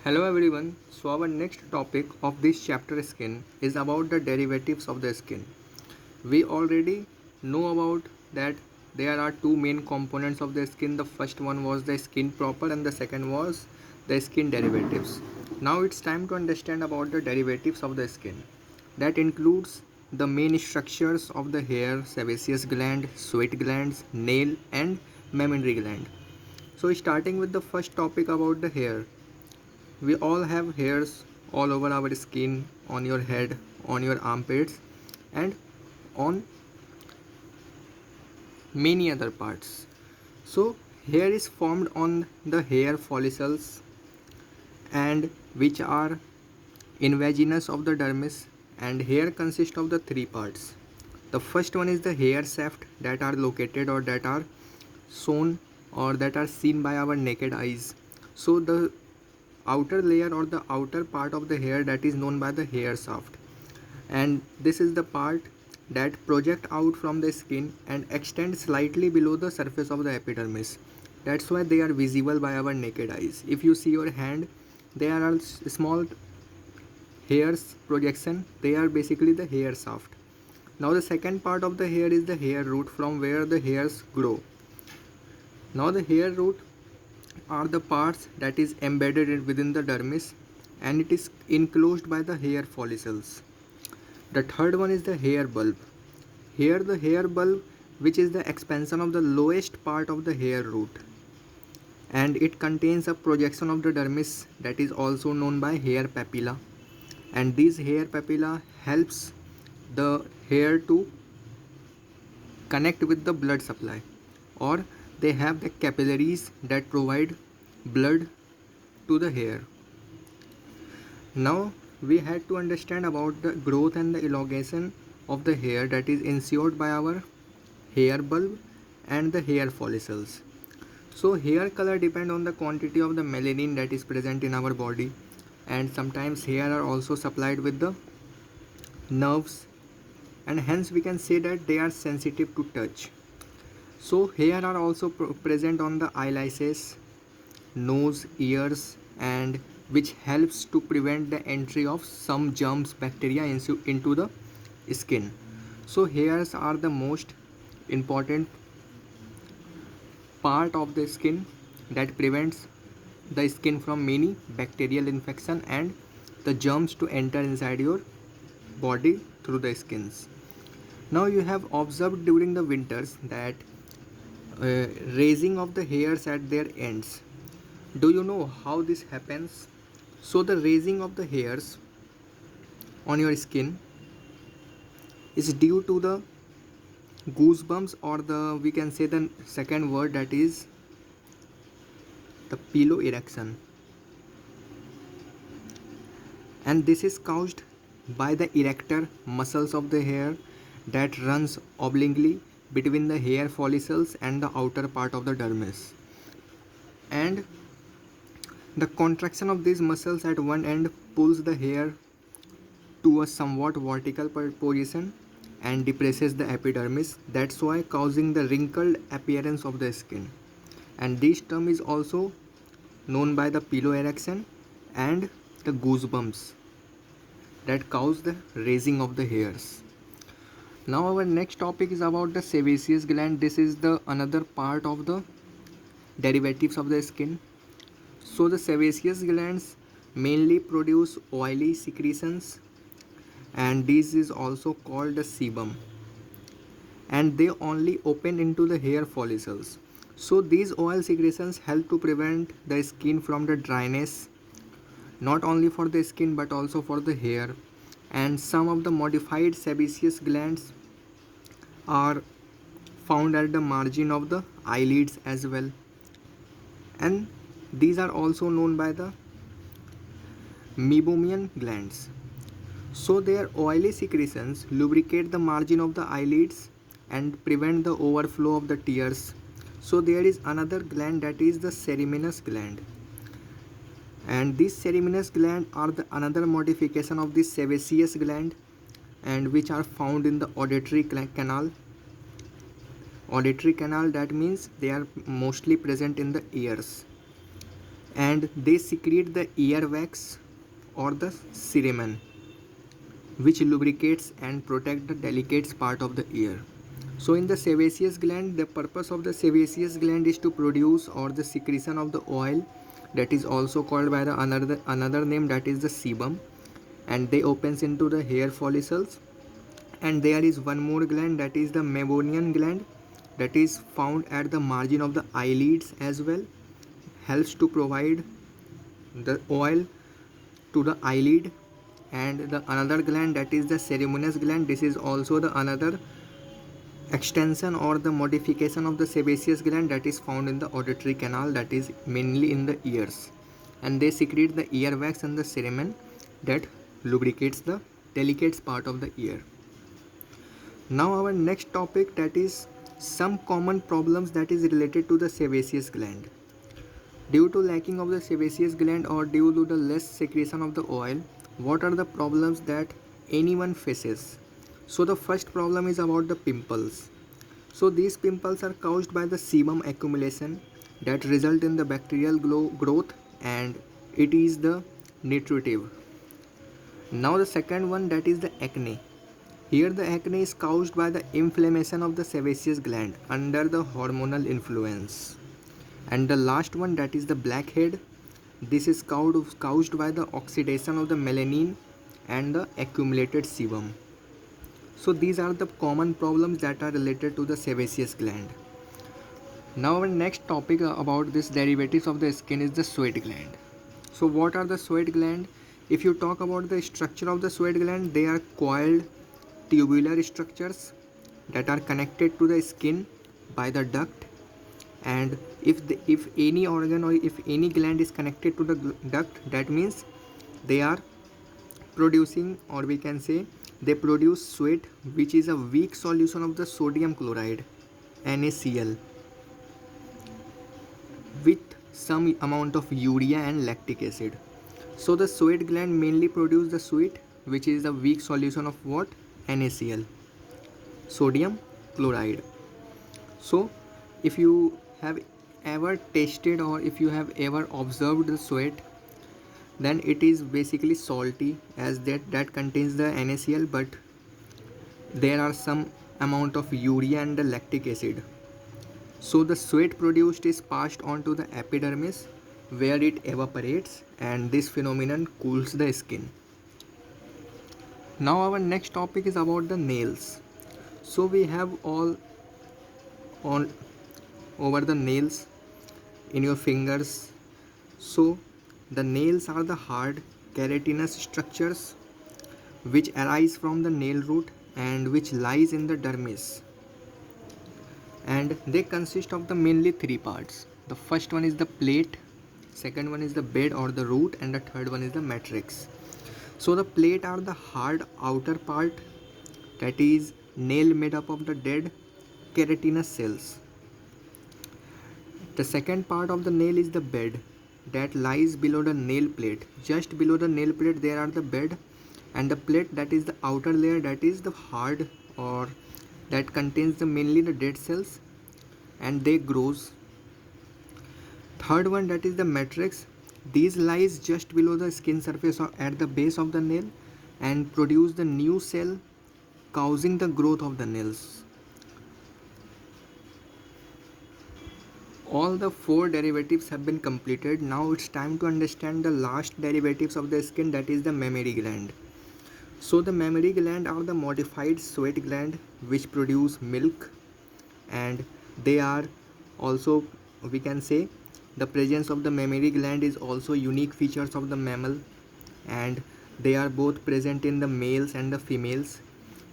Hello everyone. So our next topic of this chapter skin is about the derivatives of the skin. We already know about that there are two main components of the skin. The first one was the skin proper and the second was the skin derivatives. Now it's time to understand about the derivatives of the skin. That includes the main structures of the hair, sebaceous gland, sweat glands, nail and mammary gland. So starting with the first topic about the hair. We all have hairs all over our skin, on your head, on your armpits, and on many other parts. So, hair is formed on the hair follicles and which are invaginous of the dermis, and hair consists of the three parts. The first one is the hair shaft that are located or that are shown or that are seen by our naked eyes. So the outer layer or the outer part of the hair that is known by the hair shaft, and this is the part that project out from the skin and extend slightly below the surface of the epidermis. That's why they are visible by our naked eyes. If you see your hand, there are small hairs projection. They are basically the hair shaft. Now the second part of the hair is the hair root, from where the hairs grow. Now the hair root are the parts that is embedded within the dermis, and it is enclosed by the hair follicles. The third one is the hair bulb. Here the hair bulb, which is the expansion of the lowest part of the hair root, and it contains a projection of the dermis that is also known by hair papilla, and this hair papilla helps the hair to connect with the blood supply, or they have the capillaries that provide blood to the hair. Now we had to understand about the growth and the elongation of the hair that is ensured by our hair bulb and the hair follicles. So hair color depend on the quantity of the melanin that is present in our body, and sometimes hair are also supplied with the nerves, and hence we can say that they are sensitive to touch. So hair are also present on the eyelashes, nose, ears, and which helps to prevent the entry of some germs, bacteria into the skin. So hairs are the most important part of the skin that prevents the skin from many bacterial infection and the germs to enter inside your body through the skins. Now you have observed during the winters that raising of the hairs at their ends. Do you know how this happens? So the raising of the hairs on your skin is due to the goosebumps, or the we can say the second word, that is the piloerection, and this is caused by the erector muscles of the hair that runs obliquely between the hair follicles and the outer part of the dermis, and the contraction of these muscles at one end pulls the hair to a somewhat vertical position and depresses the epidermis. That's why causing the wrinkled appearance of the skin, and this term is also known by the piloerection and the goosebumps that cause the raising of the hairs. Now our next topic is about the sebaceous gland. This is the another part of the derivatives of the skin. So the sebaceous glands mainly produce oily secretions, and this is also called the sebum, and they only open into the hair follicles. So these oil secretions help to prevent the skin from the dryness, not only for the skin but also for the hair. And some of the modified sebaceous glands are found at the margin of the eyelids as well, and these are also known by the meibomian glands. So their oily secretions lubricate the margin of the eyelids and prevent the overflow of the tears. So there is another gland, that is the ceruminous gland, and these ceruminous gland are the another modification of this sebaceous gland, and which are found in the canal. Auditory canal, that means they are mostly present in the ears. and they secrete the earwax or the cerumen, which lubricates and protect the delicate part of the ear. So in the sebaceous gland, the purpose of the sebaceous gland is to produce or the secretion of the oil, that is also called by the another name, that is the sebum, and they opens into the hair follicles. And there is one more gland, that is the Mammary gland, that is found at the margin of the eyelids as well, helps to provide the oil to the eyelid. And the another gland, that is the ceruminous gland, this is also the another extension or the modification of the sebaceous gland, that is found in the auditory canal, that is mainly in the ears, and they secrete the earwax and the cerumen that lubricates the delicate part of the ear. Now our next topic, that is some common problems that is related to the sebaceous gland. Due to lacking of the sebaceous gland or due to the less secretion of the oil, what are the problems that anyone faces? So the first problem is about the pimples. So these pimples are caused by the sebum accumulation that result in the bacterial growth, and it is the nutritive. Now the second one, that is the acne. Here the acne is caused by the inflammation of the sebaceous gland under the hormonal influence. And the last one, that is the blackhead. This is caused by the oxidation of the melanin and the accumulated sebum. So these are the common problems that are related to the sebaceous gland. Now our next topic about this derivatives of the skin is the sweat gland. So what are the sweat gland? If you talk about the structure of the sweat gland, they are coiled tubular structures that are connected to the skin by the duct. And if any organ or if any gland is connected to the duct, that means they are producing, or we can say they produce sweat, which is a weak solution of the sodium chloride, NaCl, with some amount of urea and lactic acid. So the sweat gland mainly produce the sweat, which is the weak solution of what? NaCl, sodium chloride. So if you have ever tasted or if you have ever observed the sweat, then it is basically salty, as that contains the NaCl, but there are some amount of urea and the lactic acid. So the sweat produced is passed on to the epidermis, where it evaporates, and this phenomenon cools the skin. Now our next topic is about the nails. So we have all on over the nails in your fingers. So the nails are the hard keratinous structures which arise from the nail root and which lies in the dermis, and they consist of the mainly three parts. The first one is the plate, second one is the bed or the root, and the third one is the matrix. So the plate are the hard outer part, that is nail made up of the dead keratinous cells. The second part of the nail is the bed that lies below the nail plate. Just below the nail plate there are the bed, and the plate, that is the outer layer, that is the hard or that contains the mainly the dead cells, and they grows. Third one, that is the matrix. These lies just below the skin surface or at the base of the nail and produce the new cell, causing the growth of the nails. All the four derivatives have been completed. Now it's time to understand the last derivatives of the skin, that is the mammary gland. So the mammary gland are the modified sweat gland which produce milk, and they are also, we can say, the presence of the mammary gland is also unique features of the mammal, and they are both present in the males and the females.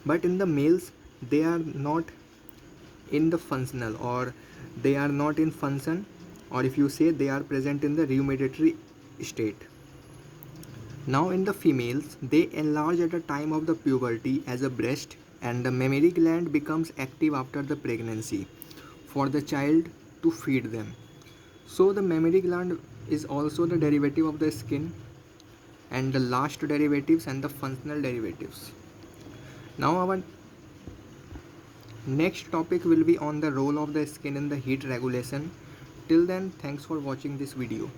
But in the males they are not in the functional, or they are not in function, or if you say they are present in the rudimentary state. Now in the females they enlarge at the time of the puberty as a breast, and the mammary gland becomes active after the pregnancy for the child to feed them. So the mammary gland is also the derivative of the skin, and the last derivatives and the functional derivatives. Now our next topic will be on the role of the skin in the heat regulation. Till then, thanks for watching this video.